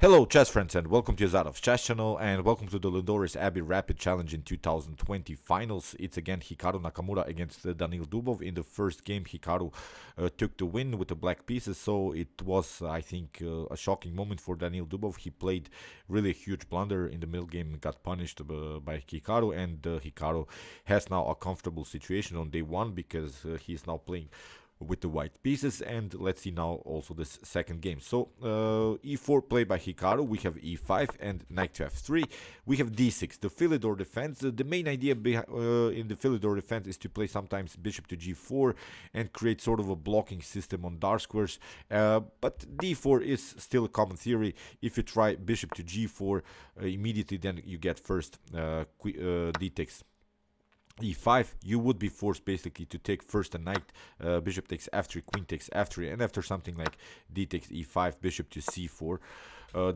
Hello chess friends and welcome to Zadov's chess channel and welcome to the Lindores Abbey Rapid Challenge in 2020 finals. It's again Hikaru Nakamura against Daniil Dubov. In the first game Hikaru took the win with the black pieces, so it was I think a shocking moment for Daniil Dubov. He played really a huge blunder in the middle game, got punished by Hikaru, and Hikaru has now a comfortable situation on day one because he's now playing with the white pieces. And let's see now also this second game. So e4 played by Hikaru, we have e5 and knight to f3, we have d6, the Philidor defense. The main idea in the Philidor defense is to play sometimes bishop to g4 and create sort of a blocking system on dark squares, but d4 is still a common theory. If you try bishop to g4 immediately, then you get first d takes e5, you would be forced basically to take first a knight, bishop takes f3, queen takes f3, and after something like d takes e5, bishop to c4.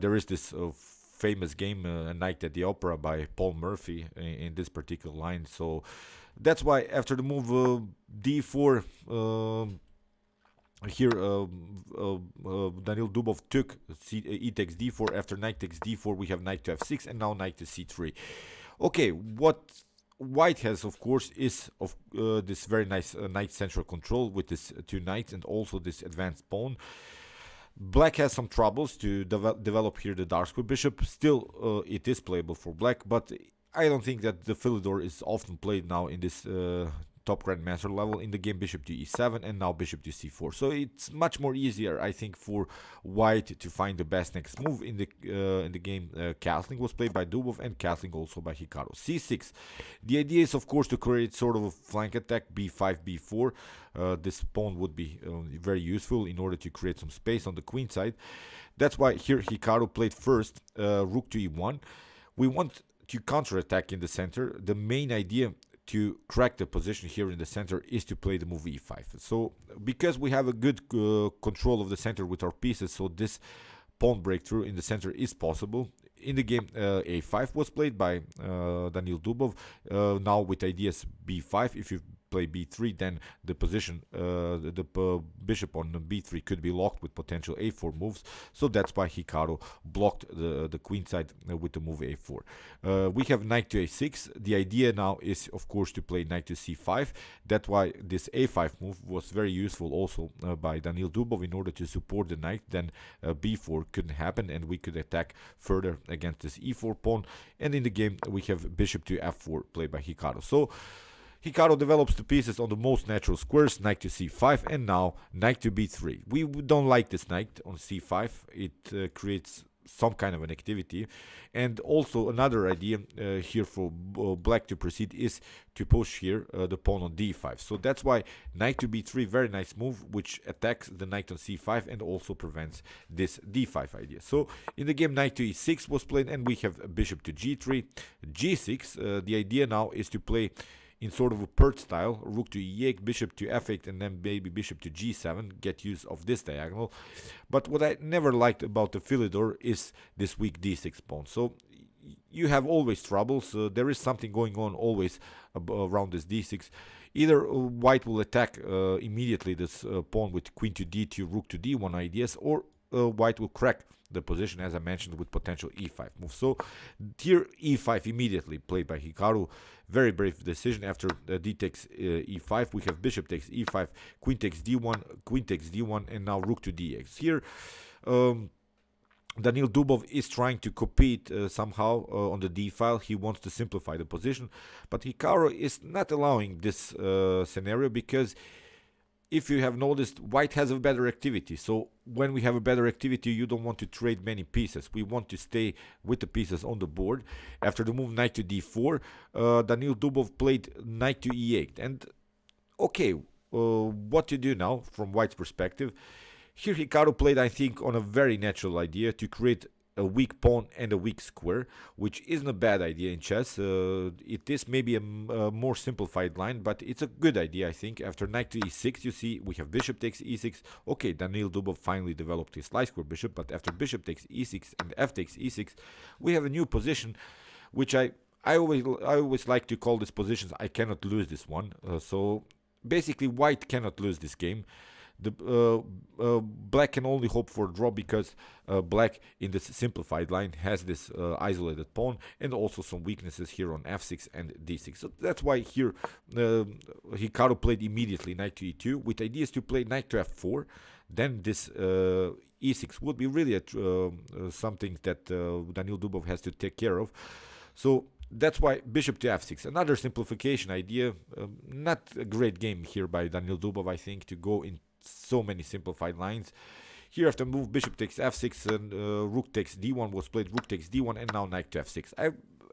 There is this famous game, A Night at the Opera by Paul Murphy in this particular line. So that's why after the move d4, here Daniil Dubov took e takes d4. After knight takes d4, we have knight to f6 and now knight to c3. Okay, what White has, of course, is this very nice knight central control with this two knights and also this advanced pawn. Black has some troubles to develop here the dark square bishop. Still, it is playable for black, but I don't think that the Philidor is often played now in this top grandmaster level. In the game bishop to e7 and now bishop to c4, so it's much more easier I think for white to find the best next move. In the game castling was played by Dubov and castling also by Hikaru. c6, the idea is of course to create sort of a flank attack, b5 b4. This pawn would be very useful in order to create some space on the queen side. That's why here Hikaru played first rook to e1. We want to counterattack in the center. The main idea to crack the position here in the center is to play the move e5. So because we have a good control of the center with our pieces, so this pawn breakthrough in the center is possible. In the game a5 was played by Daniil Dubov. Now with ideas b5, if you play b3, then the position, the bishop on b3 could be locked with potential a4 moves. So that's why Hikaru blocked the queen side with the move a4. We have knight to a6. The idea now is of course to play knight to c5. That's why this a5 move was very useful also by Daniil Dubov in order to support the knight. Then b4 couldn't happen and we could attack further against this e4 pawn. And in the game we have bishop to f4 played by Hikaru. So Hikaru develops the pieces on the most natural squares, knight to c5 and now knight to b3. We don't like this knight on c5. It creates some kind of an activity. And also another idea here for black to proceed is to push here the pawn on d5. So that's why knight to b3, very nice move, which attacks the knight on c5 and also prevents this d5 idea. So in the game knight to e6 was played and we have bishop to g3, g6. The idea now is to play in sort of a Pert style, rook to e8, bishop to f8, and then maybe bishop to g7, get use of this diagonal. But what I never liked about the Philidor is this weak d6 pawn. So you have always troubles. There is something going on always around this d6. Either white will attack immediately this pawn with queen to d2, rook to d1 ideas, or white will crack the position, as I mentioned, with potential e5 move. So here e5 immediately played by Hikaru. Very brave decision. After d takes e5, we have bishop takes e5, queen takes d1, queen takes d1, and now rook to d8. Here Daniil Dubov is trying to compete somehow on the d file. He wants to simplify the position, but Hikaru is not allowing this scenario because if you have noticed, white has a better activity. So when we have a better activity, you don't want to trade many pieces. We want to stay with the pieces on the board. After the move knight to d4, Daniil Dubov played knight to e8. And okay, what to do now from white's perspective? Here Hikaru played, I think, on a very natural idea to create a weak pawn and a weak square, which isn't a bad idea in chess. It is maybe a more simplified line, but it's a good idea, I think. After knight to e6, you see we have bishop takes e6. Okay, Daniil Dubov finally developed his light square bishop, but after bishop takes e6 and f takes e6, we have a new position, which I always like to call this positions I cannot lose this one. So basically, white cannot lose this game. The black can only hope for a draw because black in this simplified line has this isolated pawn and also some weaknesses here on f6 and d6. So that's why here Hikaru played immediately knight to e2 with ideas to play knight to f4. Then this e6 would be really something that Daniil Dubov has to take care of. So that's why bishop to f6. Another simplification idea. Not a great game here by Daniil Dubov, I think, to go in so many simplified lines. Here after move bishop takes f6 and rook takes d1 was played, rook takes d1, and now knight to f6.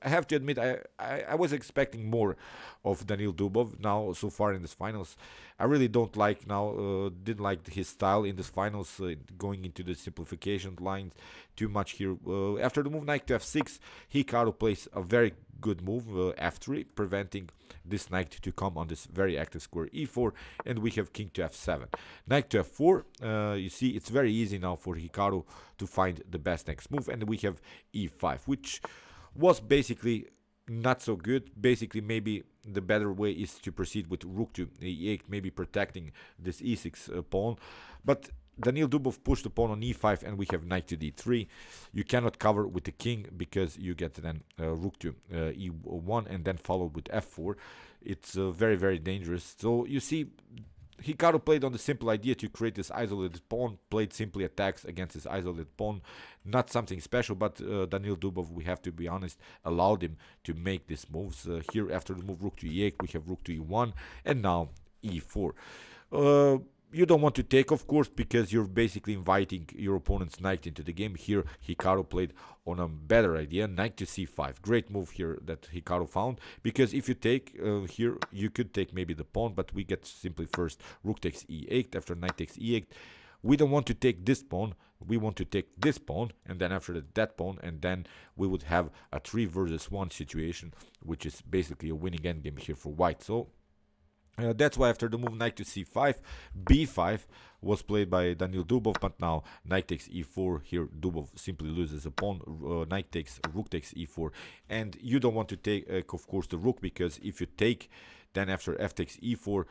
I have to admit I was expecting more of Daniil Dubov now so far in this finals. I really don't like now, didn't like his style in this finals, going into the simplification lines too much here. After the move knight to f6, Hikaru plays a very good move, f3, preventing this knight to come on this very active square e4, and we have king to f7. Knight to f4, you see it's very easy now for Hikaru to find the best next move, and we have e5, which was basically not so good. Basically, maybe the better way is to proceed with rook to e8, maybe protecting this e6 pawn. But Daniil Dubov pushed the pawn on e5, and we have knight to d3. You cannot cover with the king because you get then rook to e1 and then followed with f4. It's very, very dangerous. So you see, Hikaru played on the simple idea to create this isolated pawn, played simply attacks against this isolated pawn. Not something special, but Daniil Dubov, we have to be honest, allowed him to make these moves. Here, after the move rook to e8, we have rook to e1, and now e4. You don't want to take, of course, because you're basically inviting your opponent's knight into the game. Here, Hikaru played on a better idea, knight to c5. Great move here that Hikaru found, because if you take here, you could take maybe the pawn, but we get simply first rook takes e8, after knight takes e8. We don't want to take this pawn, we want to take this pawn, and then after that pawn, and then we would have a 3 versus 1 situation, which is basically a winning endgame here for white. So that's why after the move knight to c5, b5 was played by Daniil Dubov, but now knight takes e4. Here Dubov simply loses a pawn. Knight takes, rook takes e4, and you don't want to take, of course, the rook, because if you take, then after f takes e4,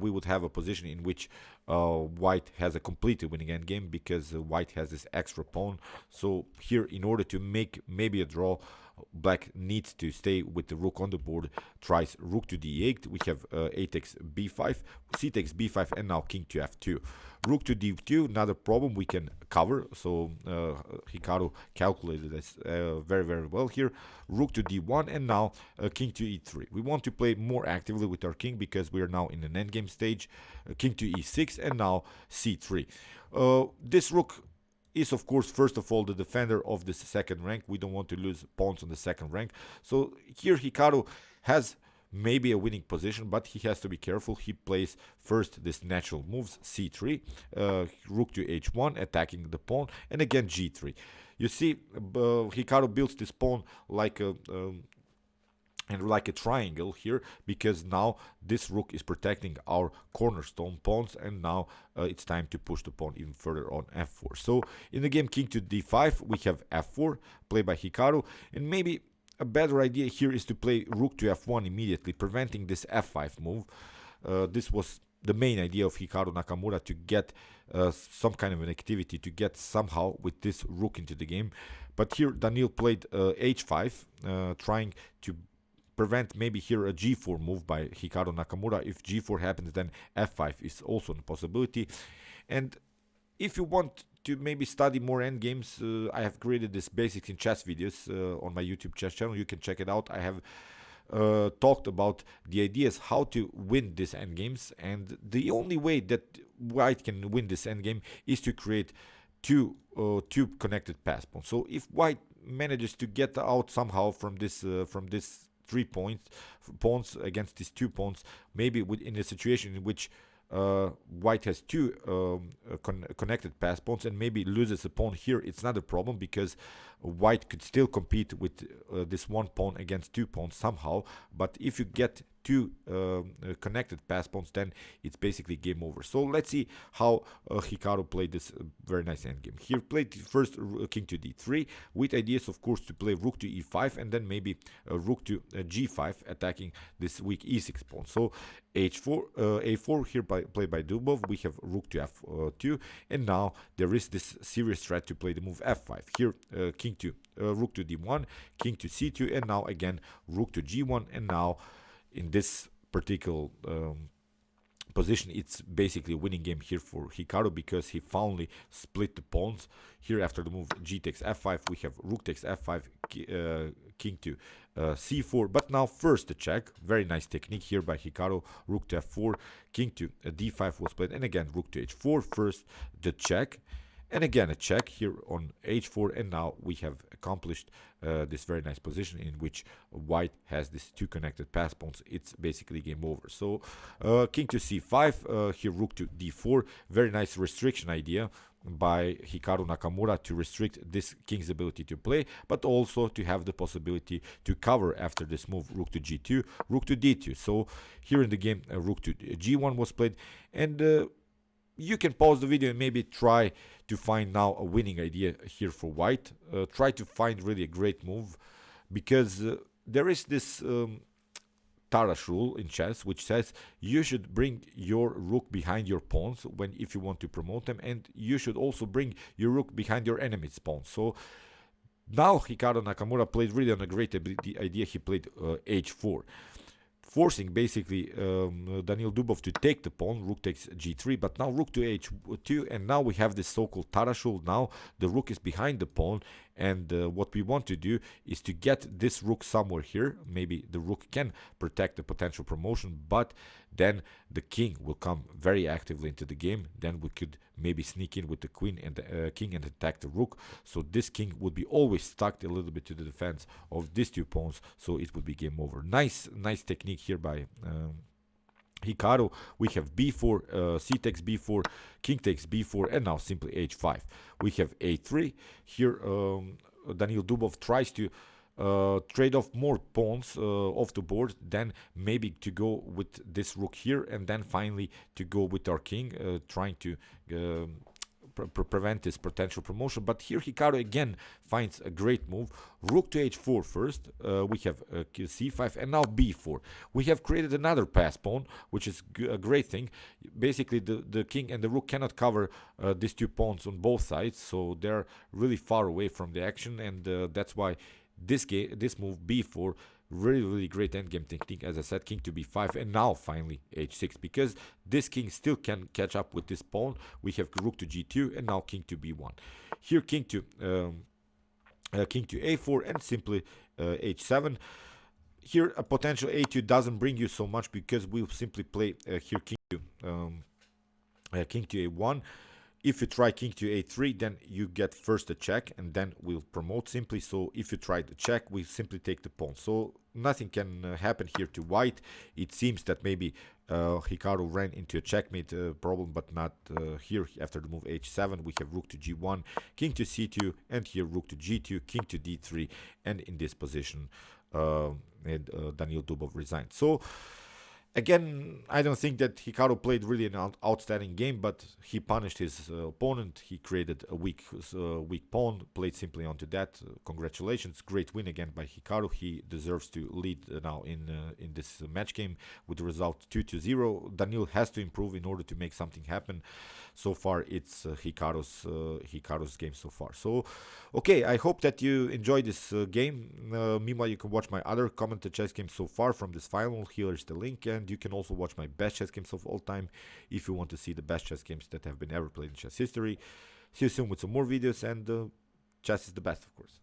we would have a position in which white has a completely winning endgame, because white has this extra pawn. So here, in order to make maybe a draw, black needs to stay with the rook on the board, tries rook to d8. We have a takes b5, c takes b5, and now king to f2. Rook to d2, another problem we can cover. So Hikaru calculated this very, very well here. Rook to d1, and now king to e3. We want to play more actively with our king because we are now in an endgame stage. King to e6, and now c3. This rook is, of course, first of all, the defender of this second rank. We don't want to lose pawns on the second rank. So here Hikaru has maybe a winning position, but he has to be careful. He plays first this natural moves, c3, rook to h1, attacking the pawn, and again g3. You see, Hikaru builds this pawn like a triangle here, because now this rook is protecting our cornerstone pawns, and now it's time to push the pawn even further on f4. So in the game king to d5, we have f4 played by Hikaru, and maybe a better idea here is to play rook to f1 immediately, preventing this f5 move. This was the main idea of Hikaru Nakamura, to get some kind of an activity, to get somehow with this rook into the game. But here Daniil played h5, trying to prevent maybe here a g4 move by Hikaru Nakamura. If g4 happens, then f5 is also a possibility. And if you want to maybe study more endgames, I have created this basics in chess videos on my YouTube chess channel. You can check it out. I have talked about the ideas how to win these endgames, and the only way that white can win this endgame is to create two connected pass pawns. So if white manages to get out somehow from this 3 pawns against these 2 pawns, maybe in a situation in which white has 2 connected pass pawns and maybe loses a pawn here, it's not a problem, because white could still compete with this 1 pawn against 2 pawns somehow. But if you get two connected pass pawns, then it's basically game over. So let's see how Hikaru played this very nice endgame. Here played first king to d3 with ideas, of course, to play rook to e5 and then maybe rook to g5, attacking this weak e6 pawn. So h4, a4 here played by Dubov. We have rook to f2, and now there is this serious threat to play the move f5. Here king to rook to d1, king to c2, and now again rook to g1. And now in this particular position, it's basically a winning game here for Hikaru, because he finally split the pawns. Here after the move g takes f5, we have rook takes f5, king to c4. But now first the check, very nice technique here by Hikaru. Rook to f4, king to d5 was played, and again rook to h4. First the check, and again a check here on h4, and now we have accomplished this very nice position in which white has these two connected pass pawns. It's basically game over. So king to c5, here rook to d4. Very nice restriction idea by Hikaru Nakamura to restrict this king's ability to play, but also to have the possibility to cover after this move rook to g2, rook to d2. So here in the game rook to g1 was played, and you can pause the video and maybe try to find now a winning idea here for white. Try to find really a great move, because there is this Tarrasch rule in chess, which says you should bring your rook behind your pawns if you want to promote them, and you should also bring your rook behind your enemy's pawns. So now Hikaru Nakamura played really on a great idea. He played h4, forcing basically Daniil Dubov to take the pawn. Rook takes g3, but now rook to h2, and now we have this so-called Tarrasch rule. Now the rook is behind the pawn, and what we want to do is to get this rook somewhere here. Maybe the rook can protect the potential promotion, but then the king will come very actively into the game. Then we could maybe sneak in with the queen and the king and attack the rook. So this king would be always stuck a little bit to the defense of these two pawns, so it would be game over. Nice technique here by Hikaru. We have b4, c takes b4, king takes b4, and now simply h5. We have a3. Here Daniil Dubov tries to trade off more pawns off the board, then maybe to go with this rook here, and then finally to go with our king, trying to prevent this potential promotion. But here Hikaru again finds a great move. Rook to h4 first, we have c5, and now b4. We have created another pass pawn, which is a great thing. Basically the king and the rook cannot cover these two pawns on both sides, so they're really far away from the action, and that's why this move b4, really great endgame technique. As I said, king to b5, and now finally h6, because this king still can catch up with this pawn. We have rook to g2, and now king to b1. Here king to a4, and simply h7. Here a potential a2 doesn't bring you so much, because we'll simply play here king to a1. If you try king to a3, then you get first a check, and then we'll promote simply. So if you try the check, we simply take the pawn. So nothing can happen here to white. It seems that maybe Hikaru ran into a checkmate problem, but not here. After the move h7, we have rook to g1, king to c2, and here rook to g2, king to d3, and in this position Daniil Dubov resigned. So again, I don't think that Hikaru played really an outstanding game, but he punished his opponent. He created a weak pawn, played simply onto that. Congratulations, great win again by Hikaru. He deserves to lead now in this match game with the result 2-0. Daniil has to improve in order to make something happen. So far, it's Hikaru's game so far. So, okay, I hope that you enjoyed this game. Meanwhile, you can watch my other commented chess games so far from this final. Here is the link, and you can also watch my best chess games of all time if you want to see the best chess games that have been ever played in chess history. See you soon with some more videos, and chess is the best, of course.